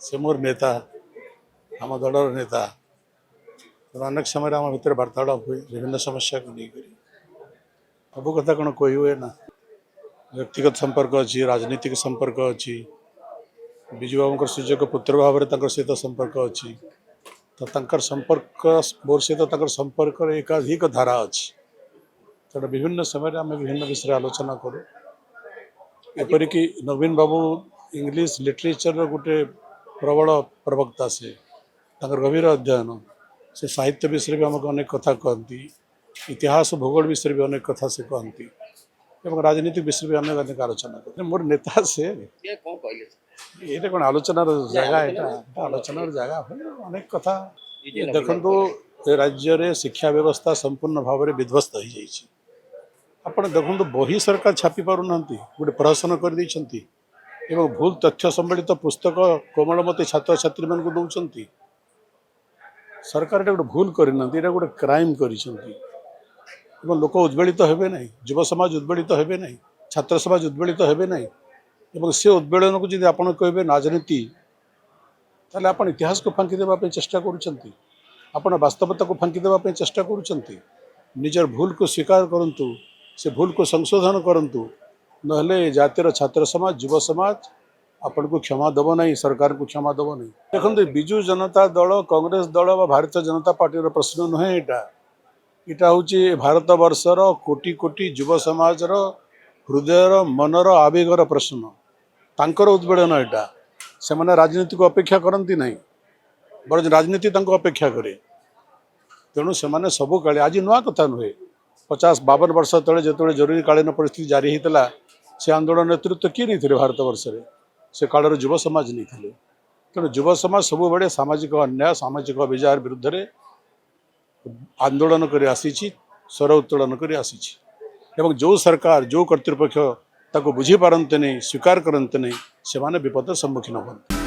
से मोर नेता आम दलर नेता अनेक समय आम भितर वार्तालाप हुए विभिन्न समस्या को लेकर सब कथा कौन कही हुए ना व्यक्तिगत संपर्क अच्छी राजनीतिक संपर्क अच्छी विजु बाबू सुजोग पुत्र भाव में सहित संपर्क अच्छी तो तंकर संपर्क मोर सहित संपर्क एकाधिक धारा अच्छी तेना विभिन्न समय आम विभिन्न विषय आलोचना करूँ एपरिक नवीन बाबू इंग्लिश लिटरेचर गोटे प्रबल प्रवक्ता से गभीर अध्ययन से साहित्य विषय भी आमको अनेक कथा कहती इतिहास भूगोल विषय भी अनेक कथा से कहती एवं राजनीतिक विषय भी अनेक अनेक आलोचना करते मोर नेता से ये कौन आलोचनार जगह यहाँ आलोचनार जगह अनेक कथा देखो राज्य रे शिक्षा व्यवस्था संपूर्ण भाव में विध्वस्त हो जाइए आप देखो बही सरकार छापी पार ना गोटे प्रहसन कर देइछंती एवं भूल तथ्य सम्बलित पुस्तक कोमलमती छात्र छात्री मान को दौरान सरकार गोटे भूल करना गोटे क्राइम कर लोक उद्वेलित हेबे नहीं युव समाज उद्वेलित हेबे नहीं छात्र समाज उद्वेलित हेबे नहीं एवं से उद्वेलन को जब आप कहे राजनीति ताले आप इतिहास को फांकी देवाई चेष्टा करुँच आपण वास्तवता को फांकी देवाई चेष्टा करुँच निजर भूल को स्वीकार करंतु से भूल को संशोधन करंतु नहले जातिर छात्र समाज युव समाज आपण को क्षमा दब नहीं सरकार को क्षमा दब नहीं देखते विजु जनता दल कांग्रेस दल व भारतीय जनता पार्टी प्रश्न नुहे यहाँ हूँ भारत वर्षर कोटि कोटि युव समाज हृदयर मनर आवेगर प्रश्न तांकर उद्वेलन यहाँ से मैंने राजनीति को अपेक्षा करती नहीं बर राजनीति अपेक्षा करे तेणु से सबू काले आज नुआ कथा नुहे 50-52 वर्ष तले जो जरूरीकालीन परिस्थिति जारी होता से आंदोलन नेतृत्व किए नहीं थे भारत वर्ष से कालर युव समाज नहीं थे तेणु युव समाज सब बड़े सामाजिक अन्याय सामाजिक अभिचार विरुद्ध रे आंदोलन कर आसी स्वर उत्तोलन कर आसी जो सरकार जो कर्तृपक्ष ताको बुझी पारते नहीं स्वीकार करते नहीं से विपद सम्मुखीन होते।